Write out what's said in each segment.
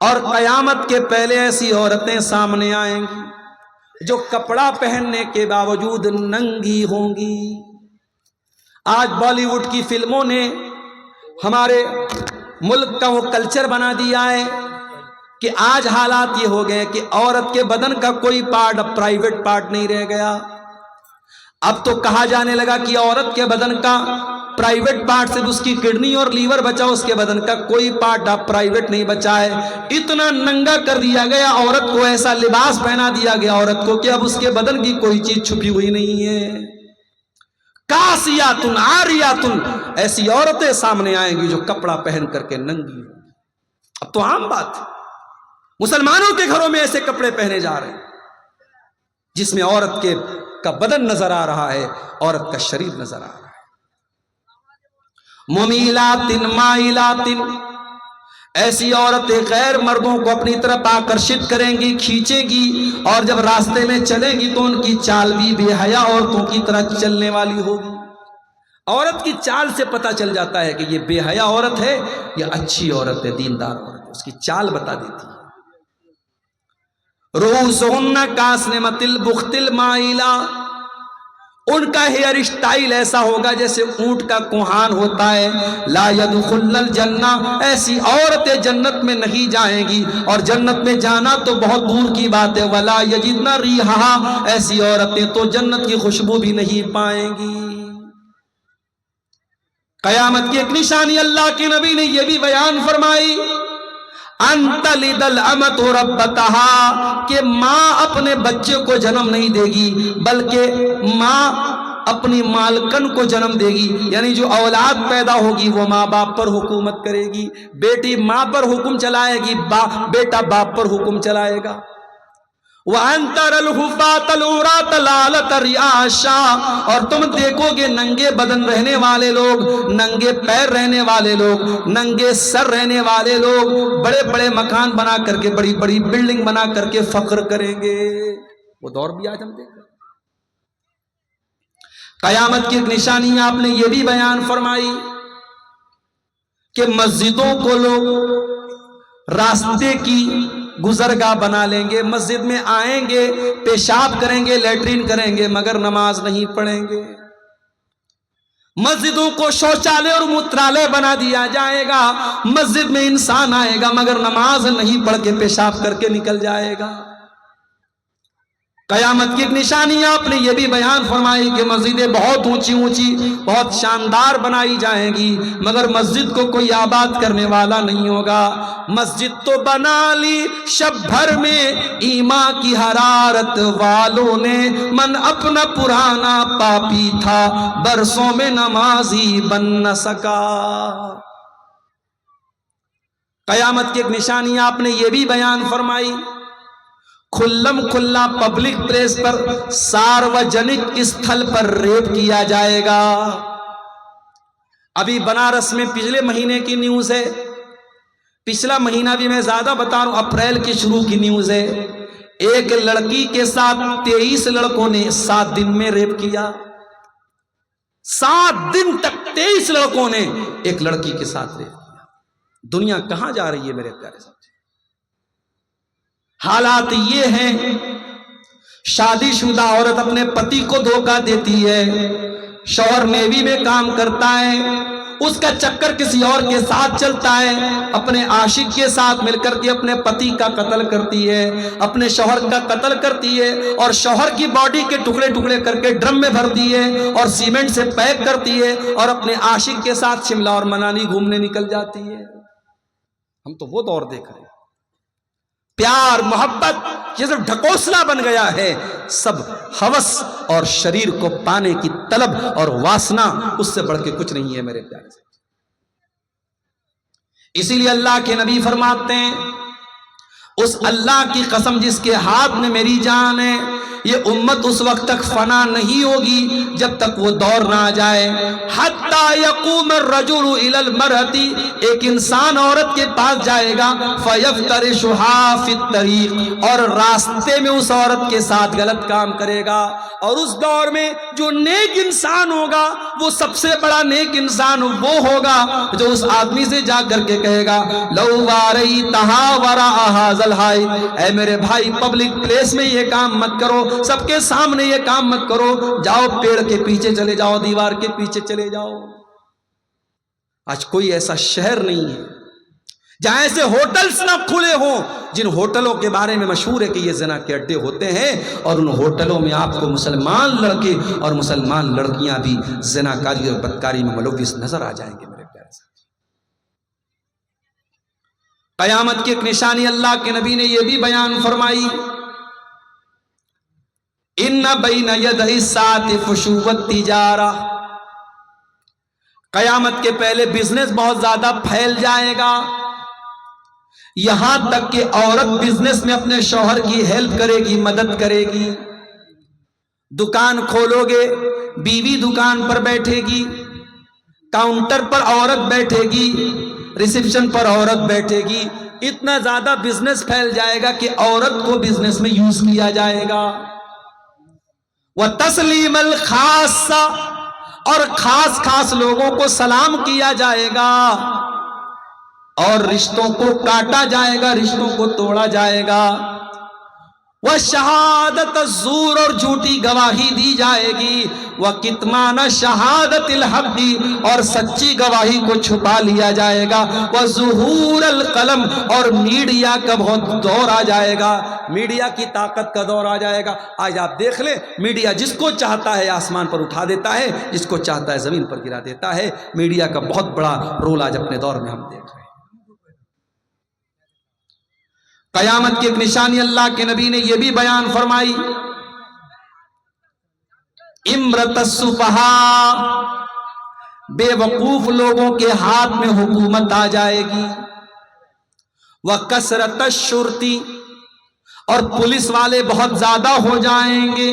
اور قیامت کے پہلے ایسی عورتیں سامنے آئیں گی جو کپڑا پہننے کے باوجود ننگی ہوں گی۔ آج بالی ووڈ کی فلموں نے ہمارے ملک کا وہ کلچر بنا دیا ہے کہ آج حالات یہ ہو گئے کہ عورت کے بدن کا کوئی پارٹ اب پرائیویٹ پارٹ نہیں رہ گیا۔ اب تو کہا جانے لگا کہ عورت کے بدن کا پرائیویٹ پارٹ صرف اس کی کڈنی اور لیور بچا، اس کے بدن کا کوئی پارٹ اب پرائیویٹ نہیں بچا ہے۔ اتنا ننگا کر دیا گیا عورت کو، ایسا لباس پہنا دیا گیا عورت کو کہ اب اس کے بدن کی کوئی چیز چھپی ہوئی نہیں ہے۔ کاسیاتن عاریاتن، ایسی عورتیں سامنے آئیں گی جو کپڑا پہن کر کے ننگی ہوں گی۔ اب تو عام بات ہے، مسلمانوں کے گھروں میں ایسے کپڑے پہنے جا رہے ہیں جس میں عورت کا بدن نظر آ رہا ہے، عورت کا شریر نظر آ رہا ہے۔ ممیلات مائلات، ایسی عورتیں غیر مردوں کو اپنی طرف آکرشت کریں گی، کھینچیں گی، اور جب راستے میں چلیں گی تو ان کی چال بھی بے حیا عورتوں کی طرح چلنے والی ہوگی۔ عورت کی چال سے پتہ چل جاتا ہے کہ یہ بے حیا عورت ہے یا اچھی عورت ہے، دیندار عورت ہے، اس کی چال بتا دیتی ہے۔ رؤوسہن کاسنمۃ البخت المائلہ، ان کا ہیئر اسٹائل ایسا ہوگا جیسے اونٹ کا کوہان ہوتا ہے۔ لا يدخلن الجنہ، ایسی عورتیں جنت میں نہیں جائیں گی، اور جنت میں جانا تو بہت دور کی بات ہے۔ ولا یجدن ریحہا، ایسی عورتیں تو جنت کی خوشبو بھی نہیں پائیں گی۔ قیامت کی ایک نشانی اللہ کے نبی نے یہ بھی بیان فرمائی، ان تلد الامۃ ربتہا، کہ ماں اپنے بچے کو جنم نہیں دے گی بلکہ ماں اپنی مالکن کو جنم دے گی، یعنی جو اولاد پیدا ہوگی وہ ماں باپ پر حکومت کرے گی۔ بیٹی ماں پر حکم چلائے گی، بیٹا باپ پر حکم چلائے گا۔ وَأَن تَرَى الْحُفَاةَ الْعُرَاةَ الْعَالَةَ رِعَاشًا، اور تم دیکھو گے ننگے بدن رہنے والے لوگ، ننگے پیر رہنے والے لوگ، ننگے سر رہنے والے لوگ بڑے بڑے مکان بنا کر کے، بڑی بڑی بلڈنگ بنا کر کے فخر کریں گے۔ وہ دور بھی آج ہم دیکھ رہے ہیں۔ قیامت کی ایک نشانی آپ نے یہ بھی بیان فرمائی کہ مسجدوں کو لوگ راستے کی گزرگاہ بنا لیں گے، مسجد میں آئیں گے، پیشاب کریں گے، لیٹرین کریں گے، مگر نماز نہیں پڑھیں گے۔ مسجدوں کو شوچالے اور موترالے بنا دیا جائے گا، مسجد میں انسان آئے گا مگر نماز نہیں پڑھ کے پیشاب کر کے نکل جائے گا۔ قیامت کی ایک نشانی آپ نے یہ بھی بیان فرمائی کہ مسجدیں بہت اونچی اونچی، بہت شاندار بنائی جائیں گی، مگر مسجد کو کوئی آباد کرنے والا نہیں ہوگا۔ مسجد تو بنا لی شب بھر میں ایمان کی حرارت والوں نے، من اپنا پرانا پاپی تھا برسوں میں نمازی بن نہ سکا۔ قیامت کی ایک نشانی آپ نے یہ بھی بیان فرمائی، کھلم کھلا پبلک پلیس پر، ساروجنک استھل پر ریپ کیا جائے گا۔ ابھی بنارس میں پچھلے مہینے کی نیوز ہے، پچھلا مہینہ بھی میں زیادہ بتا رہا ہوں، اپریل کی شروع کی نیوز ہے، ایک لڑکی کے ساتھ 23 لڑکوں نے 7 دن میں ریپ کیا۔ 7 دن تک 23 لڑکوں نے ایک لڑکی کے ساتھ ریپ کیا۔ دنیا کہاں جا رہی ہے میرے پیارے ساتھی؟ حالات یہ ہیں، شادی شدہ عورت اپنے پتی کو دھوکہ دیتی ہے، شوہر نیوی میں کام کرتا ہے، اس کا چکر کسی اور کے ساتھ چلتا ہے، اپنے عاشق کے ساتھ مل کر کے اپنے پتی کا قتل کرتی ہے، اپنے شوہر کا قتل کرتی ہے، اور شوہر کی باڈی کے ٹکڑے ٹکڑے کر کے ڈرم میں بھرتی ہے اور سیمنٹ سے پیک کرتی ہے، اور اپنے عاشق کے ساتھ شملہ اور منالی گھومنے نکل جاتی ہے۔ ہم تو وہ دور دیکھ رہے ہیں، پیار محبت یہ سب ڈھکوسلا بن گیا ہے، سب ہوس اور شریر کو پانے کی طلب اور واسنا، اس سے بڑھ کے کچھ نہیں ہے میرے پیارے سے۔ اسی لیے اللہ کے نبی فرماتے ہیں اس اللہ کی قسم جس کے ہاتھ میں میری جان ہے، یہ امت اس وقت تک فنا نہیں ہوگی جب تک وہ دور نہ آ جائے حتی یقوم الرجل الی المرأتی، ایک انسان عورت کے پاس جائے گا فیفترشها فی الطریق، اور راستے میں اس عورت کے ساتھ غلط کام کرے گا. اور اس دور میں جو نیک انسان ہوگا وہ سب سے بڑا نیک انسان وہ ہوگا جو اس آدمی سے جا کر کے کہے گا لو واریتھا وراء ھذا الحائط، اے میرے بھائی پبلک پلیس میں یہ کام مت کرو، سب کے سامنے یہ کام مت کرو، جاؤ پیڑ کے پیچھے چلے جاؤ، دیوار کے پیچھے چلے جاؤ. آج کوئی ایسا شہر نہیں ہے جہاں ایسے ہوٹلز نہ کھلے ہوں جن ہوٹلوں کے بارے میں مشہور ہے کہ یہ زنا کے اڈے ہوتے ہیں، اور ان ہوٹلوں میں آپ کو مسلمان لڑکے اور مسلمان لڑکیاں بھی زناکاری اور بدکاری میں ملوث نظر آ جائیں گے. میرے پیارے ساتھی، قیامت کی ایک نشانی اللہ کے نبی نے یہ بھی بیان فرمائی، ان بین یدی الساعۃ فشو التجارہ، قیامت کے پہلے بزنس بہت زیادہ پھیل جائے گا، یہاں تک کہ عورت بزنس میں اپنے شوہر کی ہیلپ کرے گی، مدد کرے گی. دکان کھولو گے، بیوی دکان پر بیٹھے گی، کاؤنٹر پر عورت بیٹھے گی، ریسیپشن پر عورت بیٹھے گی. اتنا زیادہ بزنس پھیل جائے گا کہ عورت کو بزنس میں یوز کیا جائے گا. وَتَسْلِيمَ الْخَاصَّةِ، اور خاص خاص لوگوں کو سلام کیا جائے گا، اور رشتوں کو کاٹا جائے گا، رشتوں کو توڑا جائے گا. وَشَهَادَةَ الزُّورِ، اور جھوٹی گواہی دی جائے گی. وَكِتْمَانَ شَهَادَةِ الْحَقِّ، اور سچی گواہی کو چھپا لیا جائے گا. وَظُهُورَ الْقَلَمِ، اور میڈیا کا بہت دور آ جائے گا، میڈیا کی طاقت کا دور آ جائے گا. آج آپ دیکھ لیں، میڈیا جس کو چاہتا ہے آسمان پر اٹھا دیتا ہے، جس کو چاہتا ہے زمین پر گرا دیتا ہے. میڈیا کا بہت بڑا رول آج اپنے دور میں ہم دیکھ رہے ہیں. قیامت کی ایک نشانی اللہ کے نبی نے یہ بھی بیان فرمائی، امرت السفہاء، بے وقوف لوگوں کے ہاتھ میں حکومت آ جائے گی. وکثرت الشرطی، اور پولیس والے بہت زیادہ ہو جائیں گے.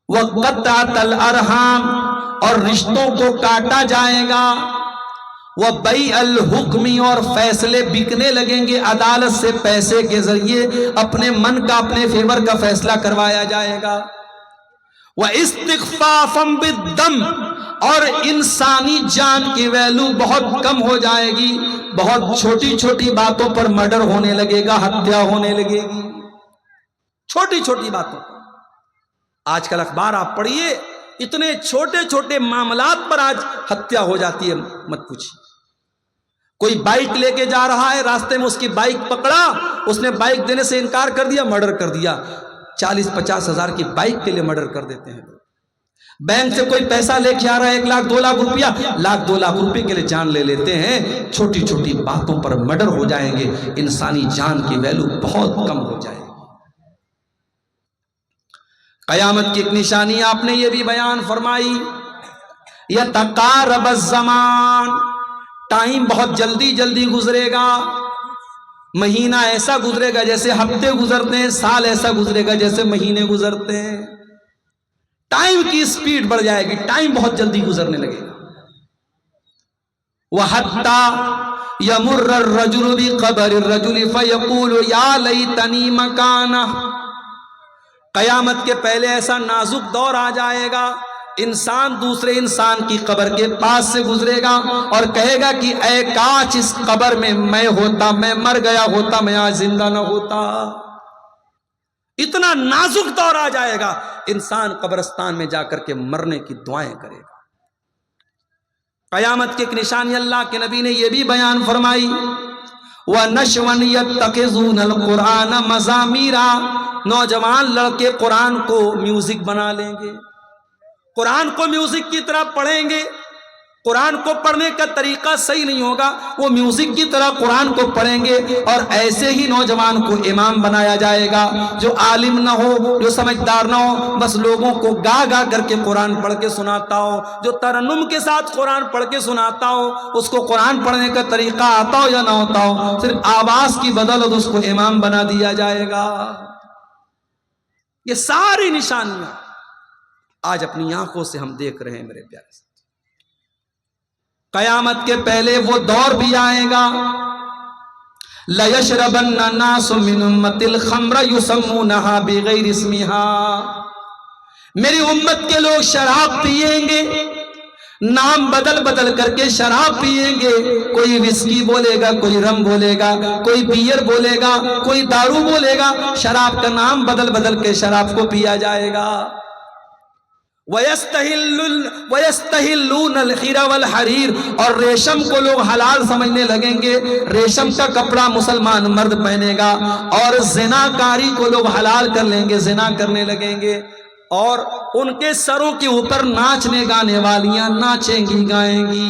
وقطعت الارحام، اور رشتوں کو کاٹا جائے گا. وَبَيْعَ الْحُكْمِ، اور فیصلے بکنے لگیں گے، عدالت سے پیسے کے ذریعے اپنے من کا، اپنے فیور کا فیصلہ کروایا جائے گا. وَإِسْتِخْفَافًا بِالدَّمِ، اور انسانی جان کی ویلو بہت کم ہو جائے گی. بہت چھوٹی چھوٹی باتوں پر مرڈر ہونے لگے گا، ہتیا ہونے لگے گی، چھوٹی چھوٹی باتوں پر. آج کل اخبار آپ پڑھیے، اتنے چھوٹے چھوٹے معاملات پر آج ہتیا ہو جاتی ہے، مت پوچھیے. کوئی بائک لے کے جا رہا ہے، راستے میں اس کی بائک پکڑا، اس نے بائک دینے سے انکار کر دیا، مرڈر کر دیا. 40-50 ہزار کی بائک کے لیے مرڈر کر دیتے ہیں. بینک سے کوئی پیسہ لے کے آ رہا ہے 1 لاکھ 2 لاکھ روپیہ، 1-2 لاکھ روپے کے لیے جان لے لیتے ہیں. چھوٹی چھوٹی باتوں پر مرڈر ہو جائیں گے، انسانی جان کی ویلو بہت کم ہو جائے گی. قیامت کی ایک نشانی آپ نے یہ بھی بیان فرمائی، یتقارب الزمان، ٹائم بہت جلدی جلدی گزرے گا. مہینہ ایسا گزرے گا جیسے ہفتے گزرتے ہیں، سال ایسا گزرے گا جیسے مہینے گزرتے ہیں. ٹائم کی سپیڈ بڑھ جائے گی، ٹائم بہت جلدی گزرنے لگے گا. وَحَتَّى يَمُرَّ الرَّجُلُ بِقَبْرِ الرَّجُلِ فَيَقُولُ يَا لَيْتَنِي مَكَانَهُ. قیامت کے پہلے ایسا نازک دور آ جائے گا، انسان دوسرے انسان کی قبر کے پاس سے گزرے گا اور کہے گا کہ اے کاش اس قبر میں ہوتا، میں مر گیا ہوتا، میں آج زندہ نہ ہوتا. اتنا نازک دور آ جائے گا، انسان قبرستان میں جا کر کے مرنے کی دعائیں کرے گا. قیامت کی ایک نشانی اللہ کے نبی نے یہ بھی بیان فرمائی، وَنَشْوًا يَتَّخِذُونَ الْقُرْآنَ مَزَامِيرًا، نوجوان لڑکے قرآن کو میوزک بنا لیں گے، قرآن کو میوزک کی طرح پڑھیں گے، قرآن کو پڑھنے کا طریقہ صحیح نہیں ہوگا، وہ میوزک کی طرح قرآن کو پڑھیں گے، اور ایسے ہی نوجوان کو امام بنایا جائے گا جو عالم نہ ہو، جو سمجھدار نہ ہو، بس لوگوں کو گا گا کر کے قرآن پڑھ کے سناتا ہو، جو ترنم کے ساتھ قرآن پڑھ کے سناتا ہو، اس کو قرآن پڑھنے کا طریقہ آتا ہو یا نہ ہوتا ہو، صرف آواز کی بدولت اس کو امام بنا دیا جائے گا۔ یہ ساری نشانیاں آج اپنی آنکھوں سے ہم دیکھ رہے ہیں میرے پیارے سے۔ قیامت کے پہلے وہ دور بھی آئے گا، لَيَشْرَبَنَّ النَّاسُ مِنْ أُمَّتِ الْخَمْرَ يُسَمُّونَهَا بِغَيْرِ اسْمِهَا، میری امت کے لوگ شراب پیئیں گے، نام بدل بدل کر کے شراب پیئیں گے، کوئی وسکی بولے گا، کوئی رم بولے گا، کوئی بیئر بولے گا، کوئی دارو بولے گا، شراب کا نام بدل بدل کے شراب کو پیا جائے گا۔ وَيَسْتَحِلُّونَ الْحِرَ وَالْحَرِيرَ، اور ریشم کو لوگ حلال سمجھنے لگیں گے، ریشم کا کپڑا مسلمان مرد پہنے گا، اور زناکاری کو لوگ حلال کر لیں گے، زنا کرنے لگیں گے، اور ان کے سروں کے اوپر ناچنے گانے والیاں ناچیں گی، گائیں گی۔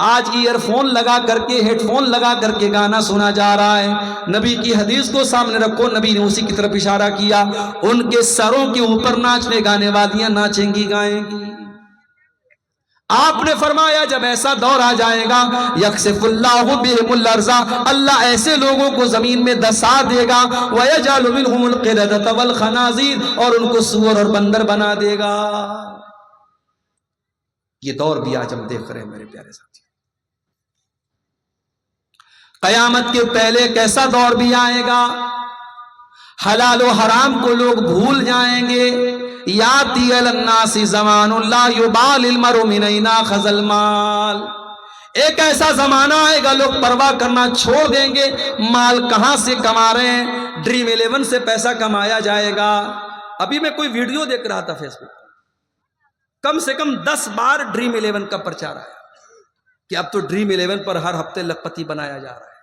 آج ایئر فون لگا کر کے، ہیڈ فون لگا کر کے گانا سنا جا رہا ہے۔ نبی کی حدیث کو سامنے رکھو، نبی نے اسی کی طرف اشارہ کیا، ان کے سروں کے اوپر ناچنے گانے والیاں ناچیں گی، گائیں گی۔ آپ نے فرمایا جب ایسا دور آ جائے گا، یکسف اللہ بہم الارض، اللہ ایسے لوگوں کو زمین میں دسا دے گا، ویجعل منہم القردۃ والخنازیر، اور ان کو سور اور بندر بنا دے گا۔ یہ دور بھی آج ہم دیکھ رہے ہیں میرے پیارے ساتھی۔ قیامت کے پہلے کیسا دور بھی آئے گا، حلال و حرام کو لوگ بھول جائیں گے۔ یاتی علی الناس زمان لا یبالی المرء من اینا اخذ المال، ایک ایسا زمانہ آئے گا لوگ پرواہ کرنا چھوڑ دیں گے، مال کہاں سے کما رہے ہیں، ڈریم 11 سے پیسہ کمایا جائے گا۔ ابھی میں کوئی ویڈیو دیکھ رہا تھا فیس بک، کم سے کم 10 بار ڈریم 11 کا پرچار آیا کہ اب تو ڈریم 11 پر ہر ہفتے لکھپتی بنایا جا رہا ہے۔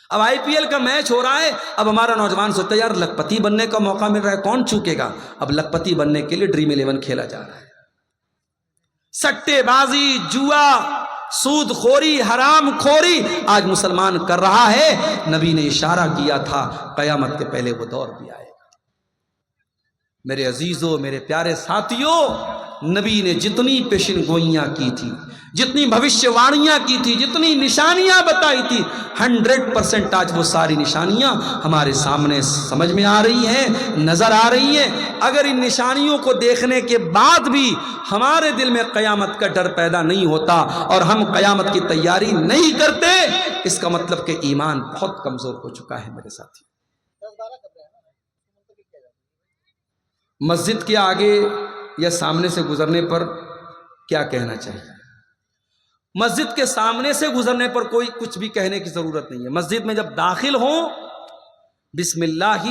اب IPL کا میچ ہو رہا ہے، اب ہمارا نوجوان سوچتا ہے یار لکھپتی بننے کا موقع مل رہا ہے، کون چوکے گا، اب لکھپتی بننے کے لیے ڈریم 11 کھیلا جا رہا ہے۔ سٹے بازی، جوا، سود خوری، حرام خوری آج مسلمان کر رہا ہے۔ نبی نے اشارہ کیا تھا قیامت کے پہلے وہ دور بھی آئے گا۔ میرے عزیزوں، میرے پیارے ساتھیوں، نبی نے جتنی پیشن گوئیاں کی تھی، جتنی بھوشیہ وانیاں کی تھی، جتنی نشانیاں بتائی تھی، 100% آج وہ ساری نشانیاں ہمارے سامنے سمجھ میں آ رہی ہیں، نظر آ رہی ہیں۔ اگر ان نشانیوں کو دیکھنے کے بعد بھی ہمارے دل میں قیامت کا ڈر پیدا نہیں ہوتا اور ہم قیامت کی تیاری نہیں کرتے، اس کا مطلب کہ ایمان بہت کمزور ہو چکا ہے میرے ساتھی۔ مسجد کے آگے یا سامنے سے گزرنے پر کیا کہنا چاہیے؟ مسجد کے سامنے سے گزرنے پر کوئی کچھ بھی کہنے کی ضرورت نہیں ہے۔ مسجد میں جب داخل ہوں، بسم اللہ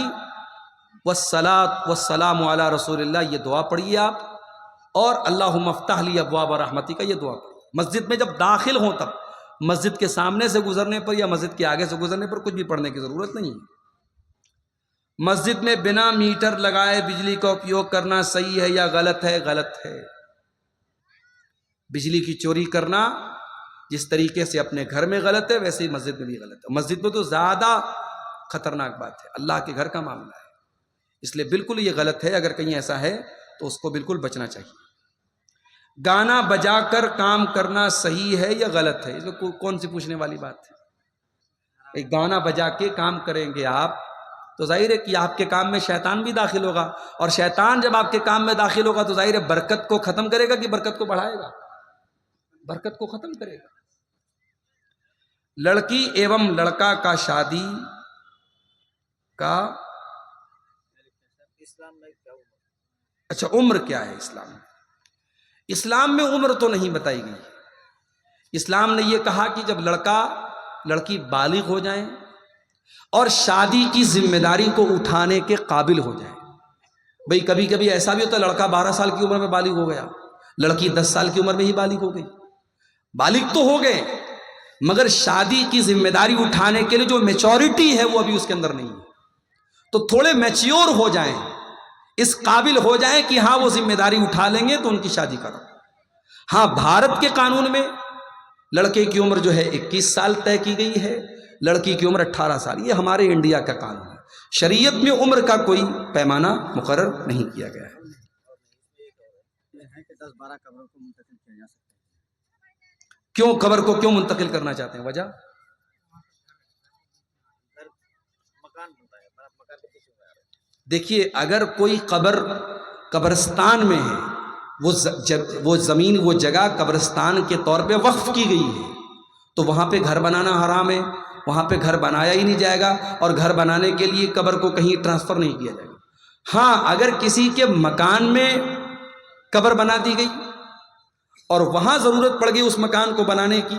والصلاۃ والسلام علی رسول اللہ، یہ دعا پڑھیے آپ، اور اللہم افتح لی ابواب رحمتک، یہ دعا پڑھیے۔ مسجد میں جب داخل ہوں تب، مسجد کے سامنے سے گزرنے پر یا مسجد کے آگے سے گزرنے پر کچھ بھی پڑھنے کی ضرورت نہیں ہے۔ مسجد میں بنا میٹر لگائے بجلی کا اپیوگ کرنا صحیح ہے یا غلط ہے؟ غلط ہے۔ بجلی کی چوری کرنا جس طریقے سے اپنے گھر میں غلط ہے، ویسے ہی مسجد میں بھی غلط ہے۔ مسجد میں تو زیادہ خطرناک بات ہے، اللہ کے گھر کا معاملہ ہے، اس لیے بالکل یہ غلط ہے۔ اگر کہیں ایسا ہے تو اس کو بالکل بچنا چاہیے۔ گانا بجا کر کام کرنا صحیح ہے یا غلط ہے؟ اس میں کون سی پوچھنے والی بات ہے؟ ایک گانا بجا کے کام کریں گے آپ تو ظاہر ہے کہ آپ کے کام میں شیطان بھی داخل ہوگا، اور شیطان جب آپ کے کام میں داخل ہوگا تو ظاہر ہے برکت کو ختم کرے گا کہ برکت کو بڑھائے گا؟ برکت کو ختم کرے گا۔ لڑکی ایوم لڑکا کا شادی کا اچھا عمر کیا ہے اسلام میں؟ اسلام میں عمر تو نہیں بتائی گئی۔ اسلام نے یہ کہا کہ جب لڑکا لڑکی بالغ ہو جائیں اور شادی کی ذمہ داری کو اٹھانے کے قابل ہو جائیں۔ بھئی کبھی کبھی ایسا بھی ہوتا ہے لڑکا 12 سال کی عمر میں بالغ ہو گیا، لڑکی 10 سال کی عمر میں ہی بالغ ہو گئی۔ بالغ تو ہو گئے مگر شادی کی ذمہ داری اٹھانے کے لیے جو میچورٹی ہے وہ ابھی اس کے اندر نہیں ہے، تو تھوڑے میچیور ہو جائیں، اس قابل ہو جائیں کہ ہاں وہ ذمہ داری اٹھا لیں گے تو ان کی شادی کرو۔ ہاں بھارت کے قانون میں لڑکے کی عمر جو ہے 21 سال طے کی گئی ہے، لڑکی کی عمر 18 سال. یہ ہمارے انڈیا کا قانون ہے. شریعت میں عمر کا کوئی پیمانہ مقرر نہیں کیا گیا ہے. 10-12 قبروں کو منتقل کیا جا سکتا ہے. کیوں قبر کو کیوں منتقل کرنا چاہتے ہیں؟ وجہ دیکھیے، اگر کوئی قبر قبرستان میں ہے، وہ زمین وہ جگہ قبرستان کے طور پہ وقف کی گئی ہے، تو وہاں پہ گھر بنانا حرام ہے. وہاں پہ گھر بنایا ہی نہیں جائے گا، اور گھر بنانے کے لیے قبر کو کہیں ٹرانسفر نہیں کیا جائے گا. ہاں، اگر کسی کے مکان میں قبر بنا دی گئی اور وہاں ضرورت پڑ گئی اس مکان کو بنانے کی،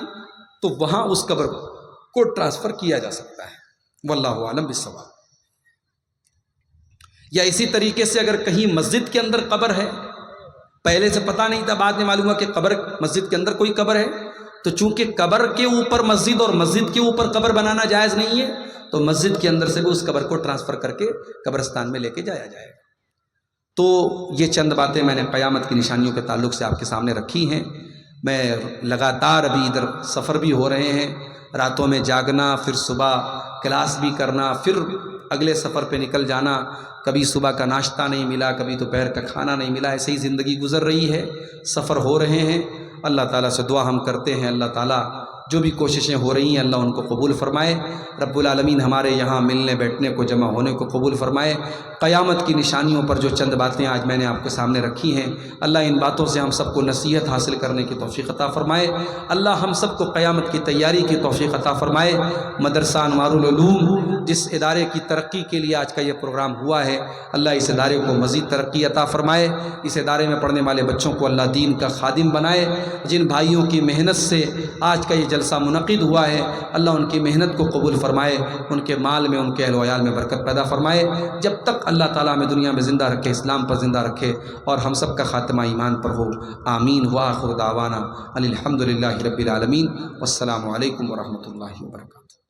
تو وہاں اس قبر کو ٹرانسفر کیا جا سکتا ہے. واللہ اعلم بالصواب. یا اسی طریقے سے اگر کہیں مسجد کے اندر قبر ہے، پہلے سے پتہ نہیں تھا، بعد میں معلوم ہوا کہ قبر مسجد کے اندر کوئی قبر ہے، تو چونکہ قبر کے اوپر مسجد اور مسجد کے اوپر قبر بنانا جائز نہیں ہے، تو مسجد کے اندر سے بھی اس قبر کو ٹرانسفر کر کے قبرستان میں لے کے جایا جائے گا. تو یہ چند باتیں میں نے قیامت کی نشانیوں کے تعلق سے آپ کے سامنے رکھی ہیں. میں لگاتار ابھی ادھر سفر بھی ہو رہے ہیں، راتوں میں جاگنا، پھر صبح کلاس بھی کرنا، پھر اگلے سفر پہ نکل جانا. کبھی صبح کا ناشتہ نہیں ملا، کبھی دوپہر کا کھانا نہیں ملا، ایسے ہی زندگی گزر رہی ہے. سفر ہو رہے ہیں. اللہ تعالیٰ سے دعا ہم کرتے ہیں، اللہ تعالیٰ جو بھی کوششیں ہو رہی ہیں اللہ ان کو قبول فرمائے. رب العالمین ہمارے یہاں ملنے بیٹھنے کو، جمع ہونے کو قبول فرمائے. قیامت کی نشانیوں پر جو چند باتیں آج میں نے آپ کے سامنے رکھی ہیں، اللہ ان باتوں سے ہم سب کو نصیحت حاصل کرنے کی توفیق عطا فرمائے. اللہ ہم سب کو قیامت کی تیاری کی توفیق عطا فرمائے. مدرسہ انوار العلوم جس ادارے کی ترقی کے لیے آج کا یہ پروگرام ہوا ہے، اللہ اس ادارے کو مزید ترقی عطا فرمائے. اس ادارے میں پڑھنے والے بچوں کو اللہ دین کا خادم بنائے. جن بھائیوں کی محنت سے آج کا یہ جلسہ منعقد ہوا ہے، اللہ ان کی محنت کو قبول فرمائے، ان کے مال میں، ان کے اہل و عیال میں برکت پیدا فرمائے. جب تک اللہ تعالیٰ ہمیں دنیا میں زندہ رکھے، اسلام پر زندہ رکھے، اور ہم سب کا خاتمہ ایمان پر ہو. آمین. وآخر دعوانا ان الحمد للہ رب العالمین. والسلام علیکم ورحمۃ اللہ وبرکاتہ.